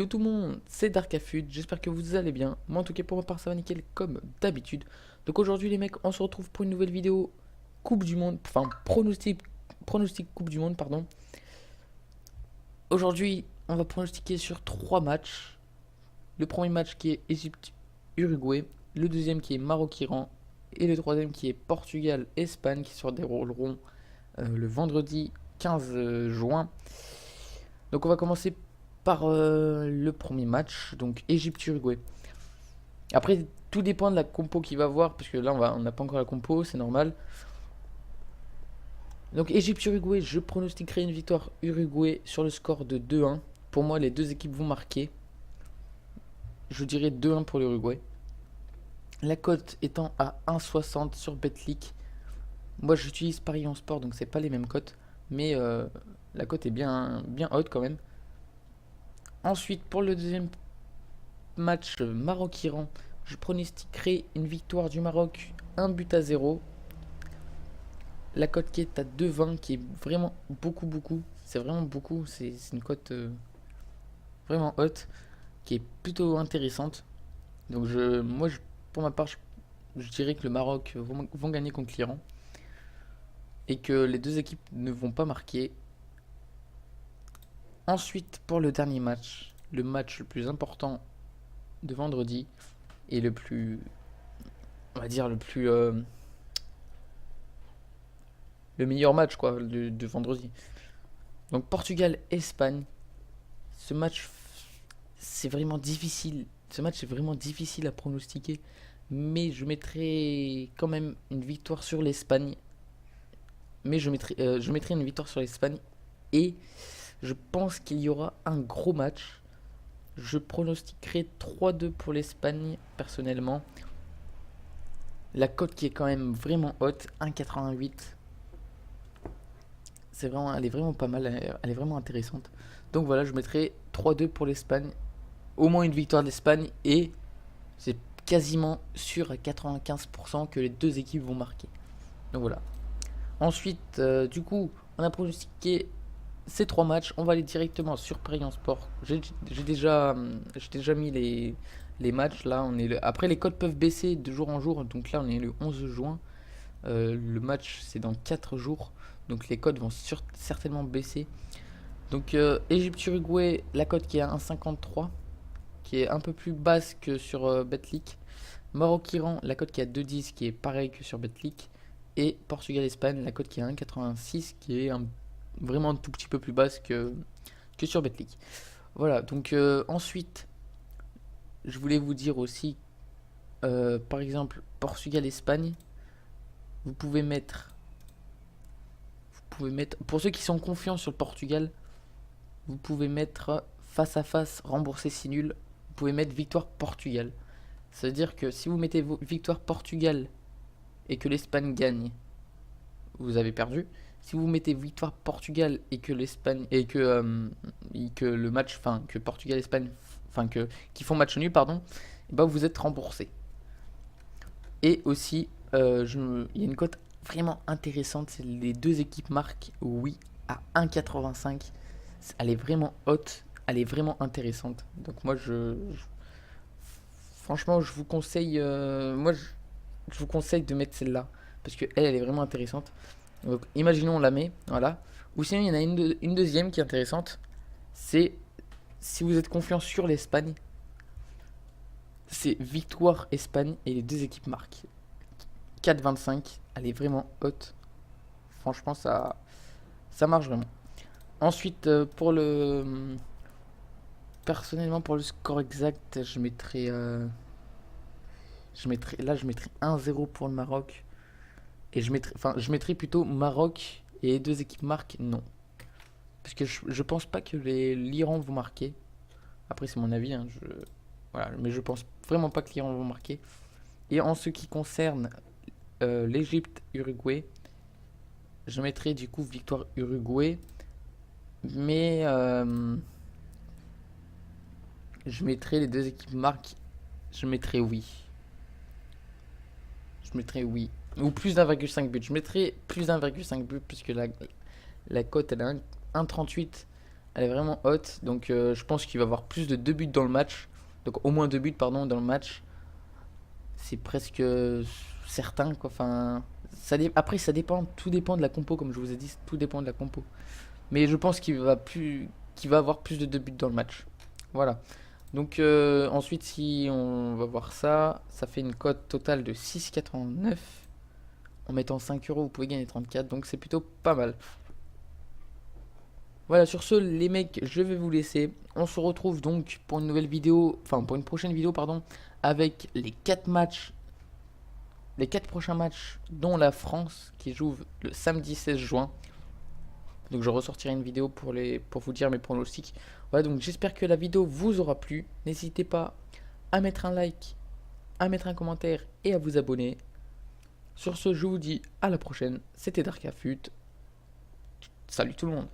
Yo tout le monde, c'est Darkafud, j'espère que vous allez bien. Moi en tout cas pour ma part ça va nickel comme d'habitude. Donc aujourd'hui les mecs, on se retrouve pour une nouvelle vidéo Coupe du Monde, enfin pronostic Coupe du Monde, pardon. Aujourd'hui on va pronostiquer sur 3 matchs. Le premier match qui est Égypte-Uruguay, le deuxième qui est Maroc-Iran et le troisième qui est Portugal-Espagne qui se dérouleront le vendredi 15 juin. Donc on va commencer par le premier match, donc Égypte-Uruguay. Après, tout dépend de la compo qu'il va avoir, parce que là on n'a pas encore la compo, c'est normal. Donc Égypte-Uruguay, je pronostiquerai une victoire Uruguay sur le score de 2-1. Pour moi, les deux équipes vont marquer. Je dirais 2-1 pour l'Uruguay. La cote étant à 1,60 sur Betclic. Moi j'utilise Paris en sport, donc c'est pas les mêmes cotes, mais la cote est bien haute quand même. Ensuite, pour le deuxième match Maroc-Iran, je pronostiquerai une victoire du Maroc, 1-0. La cote qui est à 2,20, qui est vraiment beaucoup. C'est vraiment beaucoup. C'est une cote vraiment haute, qui est plutôt intéressante. Donc pour ma part, je dirais que le Maroc vont gagner contre l'Iran. Et que les deux équipes ne vont pas marquer. Ensuite, pour le dernier match, le match le plus important de vendredi et le plus, on va dire le meilleur match quoi de vendredi. Donc Portugal-Espagne. Ce match, c'est vraiment difficile. Ce match est vraiment difficile à pronostiquer, mais je mettrai quand même une victoire sur l'Espagne. Mais je mettrai une victoire sur l'Espagne et je pense qu'il y aura un gros match. Je pronostiquerai 3-2 pour l'Espagne personnellement. La cote qui est quand même vraiment haute, 1,88. Elle est vraiment pas mal, elle est vraiment intéressante. Donc voilà, je mettrai 3-2 pour l'Espagne. Au moins une victoire d'Espagne et c'est quasiment sûr à 95% que les deux équipes vont marquer. Donc voilà. Ensuite, du coup, on a pronostiqué ces 3 matchs. On va aller directement sur Paris en sport. J'ai déjà mis les matchs. Là, après, les cotes peuvent baisser de jour en jour. Donc là, on est le 11 juin. Le match, c'est dans 4 jours. Donc les cotes vont certainement baisser. Donc Égypte-Uruguay, la cote qui est à 1,53, qui est un peu plus basse que sur Betclic. Maroc-Iran, la cote qui est à 2,10, qui est pareil que sur Betclic. Et Portugal-Espagne, la cote qui est à 1,86, qui est vraiment un tout petit peu plus basse que sur Betclic. Voilà, donc ensuite, je voulais vous dire aussi, par exemple, Portugal-Espagne, vous pouvez mettre, pour ceux qui sont confiants sur le Portugal, vous pouvez mettre face à face, rembourser si nul, vous pouvez mettre victoire Portugal. Ça veut dire que si vous mettez victoire Portugal et que l'Espagne gagne, vous avez perdu. Si vous mettez victoire Portugal et que l'Espagne que le match, enfin que Portugal Espagne, qui font match nul pardon, et ben vous êtes remboursé. Et aussi il y a une cote vraiment intéressante, c'est les deux équipes marquent oui à 1,85. Elle est vraiment haute, elle est vraiment intéressante. Donc moi franchement je vous conseille je vous conseille de mettre celle-là parce que elle est vraiment intéressante. Donc imaginons on la met, voilà. Ou sinon il y en a une deuxième qui est intéressante. C'est si vous êtes confiant sur l'Espagne, c'est victoire Espagne et les deux équipes marquent. 4,25, elle est vraiment haute. Franchement ça marche vraiment. Ensuite personnellement pour le score exact, je mettrais 1-0 pour le Maroc. Et je mettrais plutôt Maroc et les deux équipes marquent, non. Parce que je pense pas que l'Iran vont marquer. Après, c'est mon avis, hein, voilà, mais je pense vraiment pas que l'Iran vont marquer. Et en ce qui concerne l'Égypte-Uruguay, je mettrais du coup victoire Uruguay. Mais je mettrais les deux équipes marquent. Je mettrais oui. Je mettrais oui. Ou plus d'1,5 but. Je mettrais plus d'1,5 but puisque la cote elle est 1,38. Elle est vraiment haute. Donc je pense qu'il va y avoir plus de 2 buts dans le match. Donc au moins 2 buts, pardon, dans le match. C'est presque certain, quoi. Enfin, après, ça dépend. Tout dépend de la compo, comme je vous ai dit. Tout dépend de la compo. Mais je pense qu'il va avoir plus de 2 buts dans le match. Voilà. Donc ensuite, si on va voir ça, ça fait une cote totale de 6,89. En mettant 5 euros, vous pouvez gagner 34. Donc c'est plutôt pas mal. Voilà, sur ce, les mecs, je vais vous laisser. On se retrouve donc pour une nouvelle vidéo, enfin pour une prochaine vidéo, pardon, avec les 4 matchs, les 4 prochains matchs, dont la France qui joue le samedi 16 juin. Donc je ressortirai une vidéo pour vous dire mes pronostics. Voilà, donc j'espère que la vidéo vous aura plu. N'hésitez pas à mettre un like, à mettre un commentaire et à vous abonner. Sur ce, je vous dis à la prochaine. C'était Darkafut. Salut tout le monde.